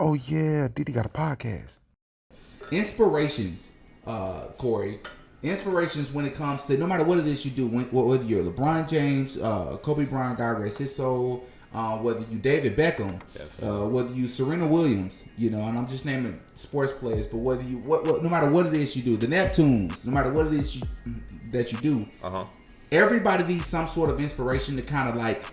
Oh yeah, Diddy got a podcast. Inspirations, Corey. Inspirations when it comes to no matter what it is you do, whether you're LeBron James, Kobe Bryant, God rest his soul, whether you David Beckham, whether you Serena Williams, and I'm just naming sports players, but whether you no matter what it is you do, the Neptunes, no matter what it is that you do, everybody needs some sort of inspiration to kind of like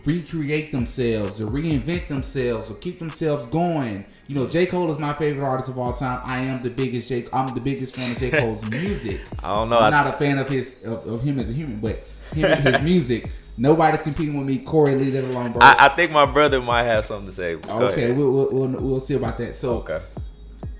recreate themselves or reinvent themselves or keep themselves going. J. Cole is my favorite artist of all time. I'm the biggest fan of J. Cole's music. I don't know. I'm not a fan of him as a human, but his music. Nobody's competing with me. Corey, leave that alone, bro. I think my brother might have something to say. Okay, we'll see about that. So, okay.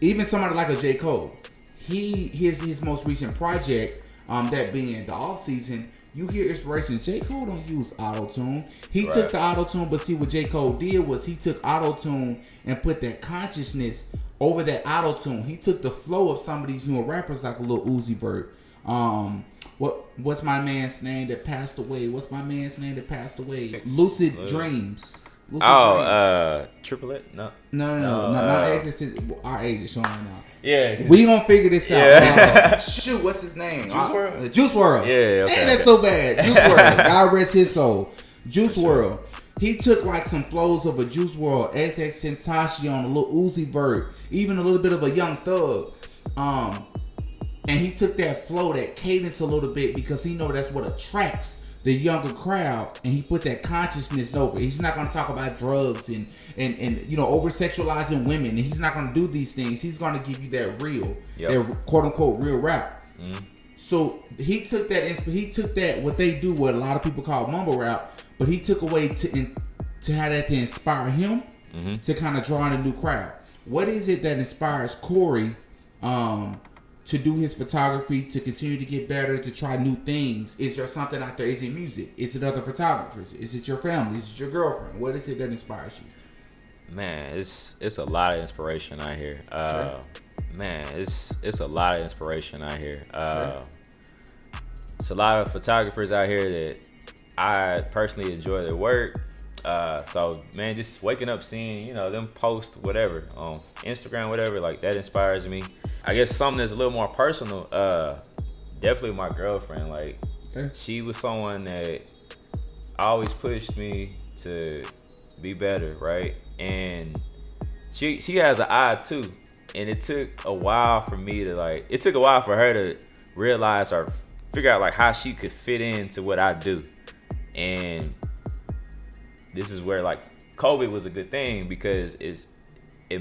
Even somebody like a J. Cole, his most recent project, that being the off season. You hear inspiration. J. Cole don't use auto-tune. He took the auto-tune, but see what J. Cole did was he took auto-tune and put that consciousness over that auto-tune. He took the flow of some of these newer rappers like a little Uzi Vert. What's my man's name that passed away? Lucid Dreams. Triplet? No. No. Not Ages. Our age is showing right now. Yeah. We gonna figure this out. Shoot, what's his name? Juice WRLD? Juice WRLD. Yeah, okay. Ain't that so bad? Juice WRLD. God rest his soul. Juice WRLD. He took like some flows of a Juice WRLD, XXXTentacion, a little Uzi Vert, even a little bit of a Young Thug. And he took that flow, that cadence a little bit because he know that's what attracts the younger crowd, and he put that consciousness over. He's not going to talk about drugs and over sexualizing women. And he's not going to do these things. He's going to give you that real, that quote unquote real rap. So he took that what they do, what a lot of people call mumble rap, but he took away to have that to inspire him to kind of draw in a new crowd. What is it that inspires Corey to do his photography, to continue to get better, to try new things? Is there something out there? Is it music? Is it other photographers? Is it your family? Is it your girlfriend? What is it that inspires you? Man, it's a lot of inspiration out here. Man, it's a lot of inspiration out here. It's a lot of photographers out here that I personally enjoy their work. So man, just waking up seeing them post whatever on Instagram, whatever, like that inspires me. I guess something that's a little more personal, definitely my girlfriend. Like she was someone that always pushed me to be better, right? And she has an eye too, and it took a while for her to realize or figure out like how she could fit into what I do. And this is where like COVID was a good thing because it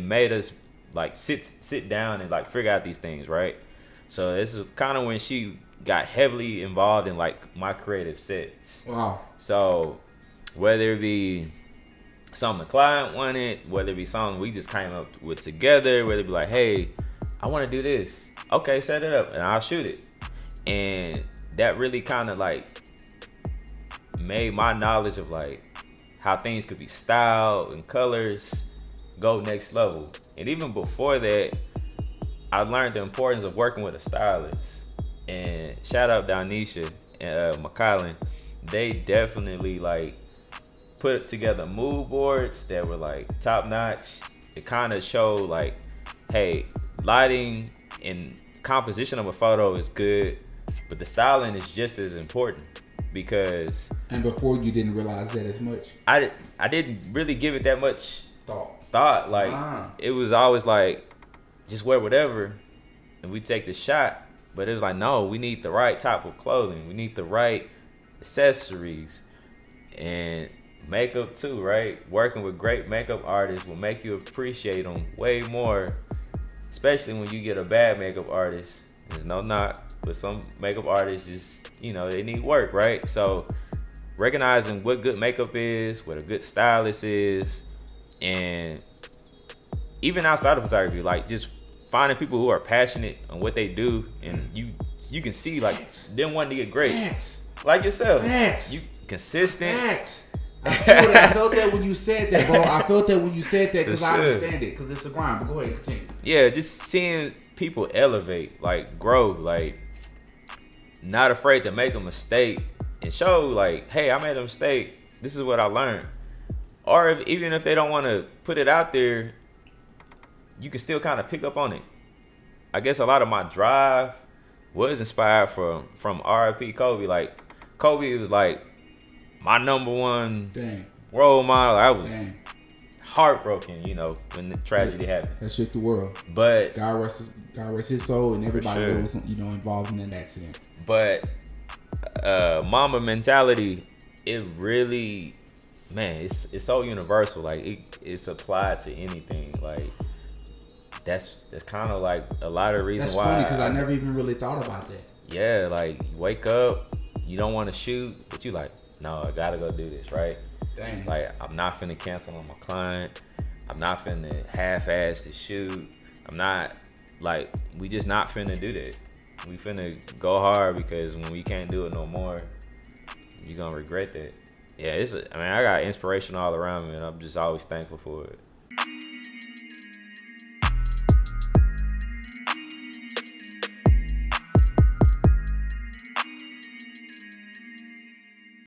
made us like sit down and like figure out these things, right? So this is kind of when she got heavily involved in like my creative sets. Wow. So whether it be something the client wanted, whether it be something we just came up with together, whether it be like, hey, I want to do this. Okay, set it up and I'll shoot it. And that really kind of like made my knowledge of like how things could be styled and colors go next level. And even before that, I learned the importance of working with a stylist. And shout out Donisha and McCollin. They definitely like put together mood boards that were like top notch. It kind of showed like, hey, lighting and composition of a photo is good, but the styling is just as important. Because before you didn't realize that as much. I didn't really give it that much thought. Like it was always like just wear whatever and we take the shot. But it was like, no, we need the right type of clothing. We need the right accessories and makeup too, right? Working with great makeup artists will make you appreciate them way more, especially when you get a bad makeup artist. There's no knock, but some makeup artists just, they need work, right? So recognizing what good makeup is, what a good stylist is, and even outside of photography, like just finding people who are passionate on what they do, and you can see like them wanting to get great. Facts. Like yourself. Facts. You consistent. Facts. I felt that when you said that, bro. I felt that when you said that because I understand it, because it's a grind. But go ahead, continue. Yeah, just seeing people elevate, like grow, like not afraid to make a mistake and show like, hey, I made a mistake. This is what I learned. Or even if they don't want to put it out there, you can still kind of pick up on it. I guess a lot of my drive was inspired from R.I.P. Kobe. Like Kobe was like my number one role model. I was heartbroken, you know, when the tragedy happened. That shook the world. But God rest his soul, and everybody that was, you know, involved in that accident. But Mamba Mentality, it really, man, it's so universal. Like it's applied to anything. Like that's kind of like a lot of reasons why. That's funny because I never even really thought about that. Yeah, like you wake up, you don't want to shoot, but you like, no, I gotta go do this, right? Dang. Like I'm not finna cancel on my client. I'm not finna half-ass the shoot. I'm not, like, we just not finna do that. We finna go hard because when we can't do it no more, you're gonna regret that. Yeah, I got inspiration all around me, and I'm just always thankful for it.